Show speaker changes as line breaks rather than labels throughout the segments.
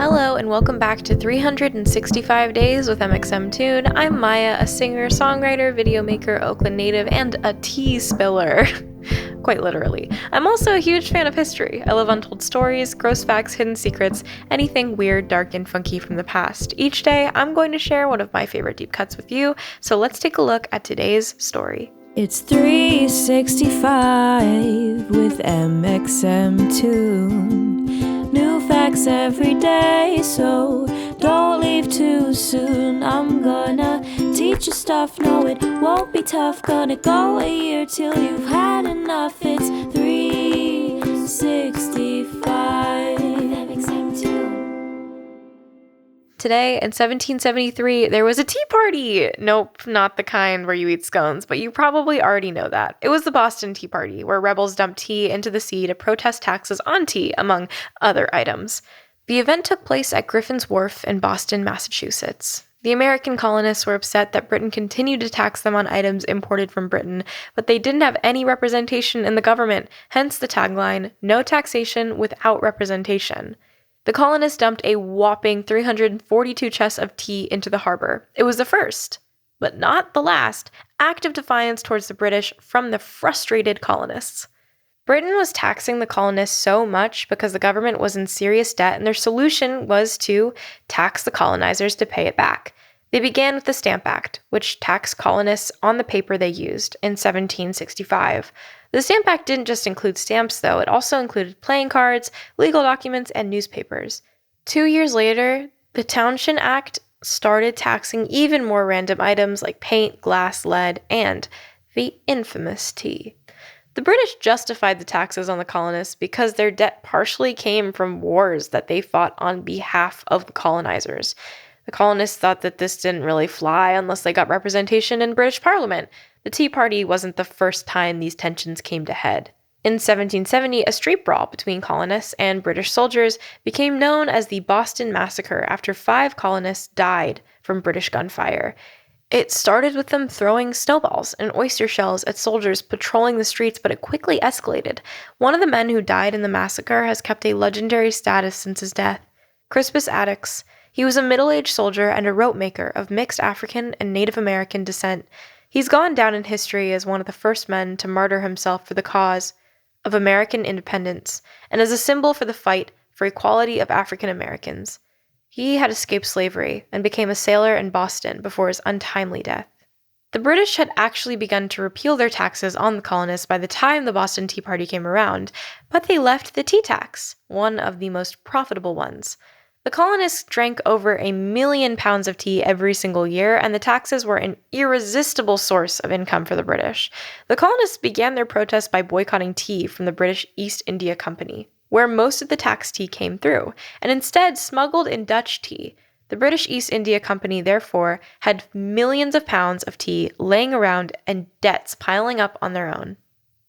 Hello and welcome back to 365 Days with mxmtoon. I'm Maia, a singer, songwriter, video maker, Oakland native, and a tea spiller. Quite literally. I'm also a huge fan of history. I love untold stories, gross facts, hidden secrets, anything weird, dark, and funky from the past. Each day, I'm going to share one of my favorite deep cuts with you, so let's take a look at today's story.
It's 365 with mxmtoon. New facts every day, so don't leave too soon. I'm gonna teach you stuff, no it won't be tough. Gonna go a year till you've had enough. It's 365 mxmtoon.
Today, in 1773, there was a tea party! Nope, not the kind where you eat scones, but you probably already know that. It was the Boston Tea Party, where rebels dumped tea into the sea to protest taxes on tea, among other items. The event took place at Griffin's Wharf in Boston, Massachusetts. The American colonists were upset that Britain continued to tax them on items imported from Britain, but they didn't have any representation in the government, hence the tagline, "No taxation without representation." The colonists dumped a whopping 342 chests of tea into the harbor. It was the first, but not the last, act of defiance towards the British from the frustrated colonists. Britain was taxing the colonists so much because the government was in serious debt, and their solution was to tax the colonizers to pay it back. They began with the Stamp Act, which taxed colonists on the paper they used in 1765. The Stamp Act didn't just include stamps, though. It also included playing cards, legal documents, and newspapers. 2 years later, the Townshend Act started taxing even more random items like paint, glass, lead, and the infamous tea. The British justified the taxes on the colonists because their debt partially came from wars that they fought on behalf of the colonizers. The colonists thought that this didn't really fly unless they got representation in British Parliament. The Tea Party wasn't the first time these tensions came to head. In 1770, a street brawl between colonists and British soldiers became known as the Boston Massacre after 5 colonists died from British gunfire. It started with them throwing snowballs and oyster shells at soldiers patrolling the streets, but it quickly escalated. One of the men who died in the massacre has kept a legendary status since his death. Crispus Attucks. He was a middle-aged soldier and a rope maker of mixed African and Native American descent. He's gone down in history as one of the first men to martyr himself for the cause of American independence and as a symbol for the fight for equality of African Americans. He had escaped slavery and became a sailor in Boston before his untimely death. The British had actually begun to repeal their taxes on the colonists by the time the Boston Tea Party came around, but they left the tea tax, one of the most profitable ones. The colonists drank over 1 million pounds of tea every single year, and the taxes were an irresistible source of income for the British. The colonists began their protest by boycotting tea from the British East India Company, where most of the taxed tea came through, and instead smuggled in Dutch tea. The British East India Company, therefore, had millions of pounds of tea laying around and debts piling up on their own.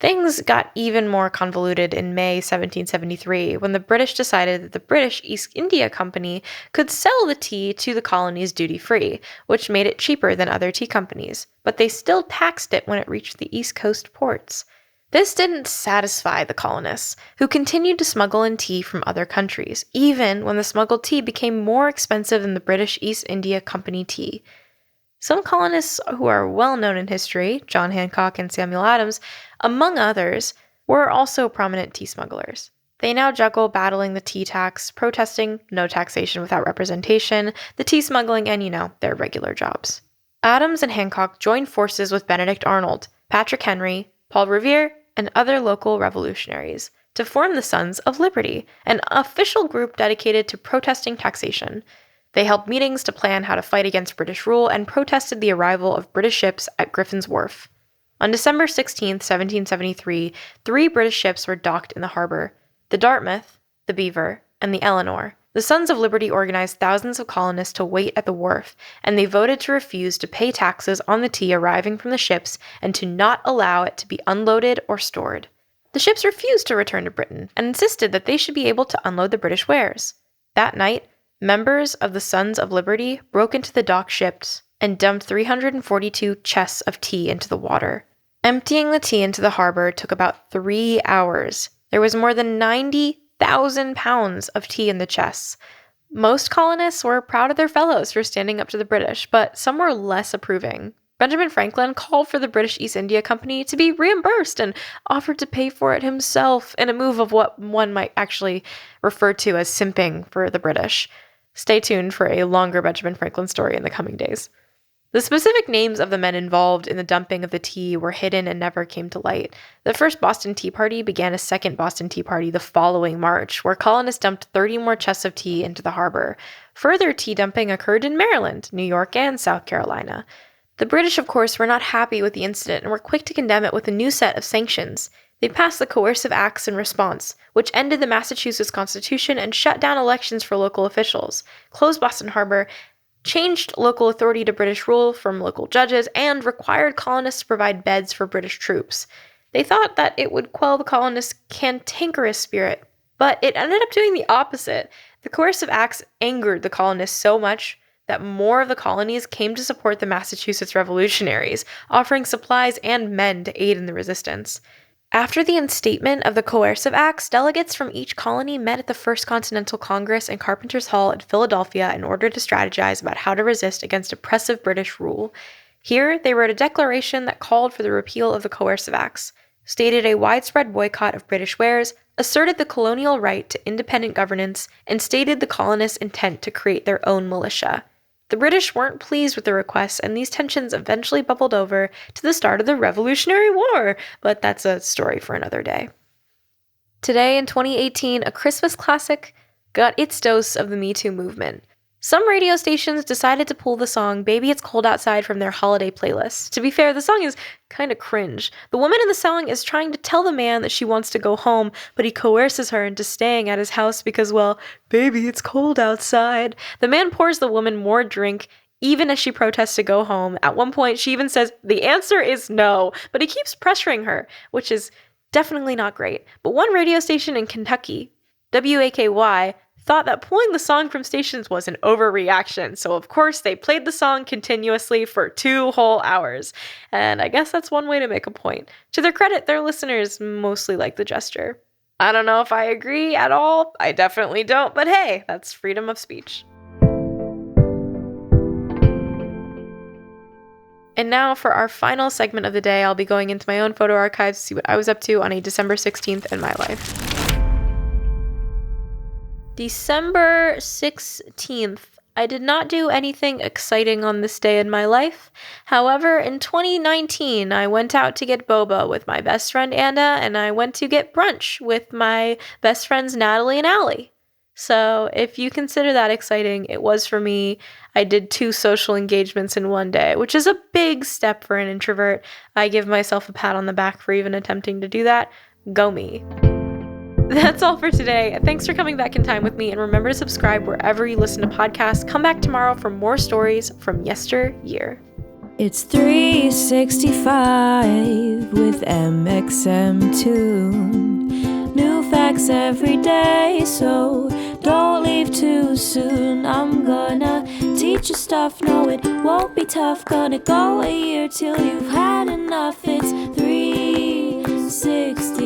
Things got even more convoluted in May 1773 when the British decided that the British East India Company could sell the tea to the colonies duty-free, which made it cheaper than other tea companies, but they still taxed it when it reached the East Coast ports. This didn't satisfy the colonists, who continued to smuggle in tea from other countries, even when the smuggled tea became more expensive than the British East India Company tea. Some colonists who are well known in history, John Hancock and Samuel Adams, among others, were also prominent tea smugglers. They now juggle battling the tea tax, protesting no taxation without representation, the tea smuggling, and, their regular jobs. Adams and Hancock joined forces with Benedict Arnold, Patrick Henry, Paul Revere, and other local revolutionaries to form the Sons of Liberty, an official group dedicated to protesting taxation. They held meetings to plan how to fight against British rule and protested the arrival of British ships at Griffin's Wharf. On December 16, 1773, 3 British ships were docked in the harbor: the Dartmouth, the Beaver, and the Eleanor. The Sons of Liberty organized thousands of colonists to wait at the wharf, and they voted to refuse to pay taxes on the tea arriving from the ships and to not allow it to be unloaded or stored. The ships refused to return to Britain and insisted that they should be able to unload the British wares. That night, members of the Sons of Liberty broke into the docked ships and dumped 342 chests of tea into the water. Emptying the tea into the harbor took about 3 hours. There was more than 90,000 pounds of tea in the chests. Most colonists were proud of their fellows for standing up to the British, but some were less approving. Benjamin Franklin called for the British East India Company to be reimbursed and offered to pay for it himself in a move of what one might actually refer to as simping for the British. Stay tuned for a longer Benjamin Franklin story in the coming days. The specific names of the men involved in the dumping of the tea were hidden and never came to light. The first Boston Tea Party began a second Boston Tea Party the following March, where colonists dumped 30 more chests of tea into the harbor. Further tea dumping occurred in Maryland, New York, and South Carolina. The British, of course, were not happy with the incident and were quick to condemn it with a new set of sanctions. They passed the Coercive Acts in response, which ended the Massachusetts Constitution and shut down elections for local officials, closed Boston Harbor, changed local authority to British rule from local judges, and required colonists to provide beds for British troops. They thought that it would quell the colonists' cantankerous spirit, but it ended up doing the opposite. The Coercive Acts angered the colonists so much that more of the colonies came to support the Massachusetts revolutionaries, offering supplies and men to aid in the resistance. After the instatement of the Coercive Acts, delegates from each colony met at the First Continental Congress in Carpenter's Hall in Philadelphia in order to strategize about how to resist against oppressive British rule. Here, they wrote a declaration that called for the repeal of the Coercive Acts, stated a widespread boycott of British wares, asserted the colonial right to independent governance, and stated the colonists' intent to create their own militia. The British weren't pleased with the requests, and these tensions eventually bubbled over to the start of the Revolutionary War, but that's a story for another day. Today in 2018, a Christmas classic got its dose of the Me Too movement. Some radio stations decided to pull the song Baby It's Cold Outside from their holiday playlist. To be fair, the song is kind of cringe. The woman in the song is trying to tell the man that she wants to go home, but he coerces her into staying at his house because, well, baby, it's cold outside. The man pours the woman more drink, even as she protests to go home. At one point, she even says, the answer is no, but he keeps pressuring her, which is definitely not great. But one radio station in Kentucky, WAKY, thought that pulling the song from stations was an overreaction, so of course they played the song continuously for 2 whole hours. And I guess that's one way to make a point. To their credit, their listeners mostly like the gesture. I don't know if I agree at all, I definitely don't, but hey, that's freedom of speech. And now for our final segment of the day, I'll be going into my own photo archives to see what I was up to on a December 16th in my life. December 16th. I did not do anything exciting on this day in my life. However, in 2019, I went out to get boba with my best friend Anna, and I went to get brunch with my best friends Natalie and Allie. So if you consider that exciting, it was for me. I did 2 social engagements in one day, which is a big step for an introvert. I give myself a pat on the back for even attempting to do that. Go me. That's all for today. Thanks for coming back in time with me, and remember to subscribe wherever you listen to podcasts. Come back tomorrow for more stories from yesteryear.
It's 365 with mxmtoon. New facts every day, so don't leave too soon. I'm gonna teach you stuff, no it won't be tough. Gonna go a year till you've had enough. It's 360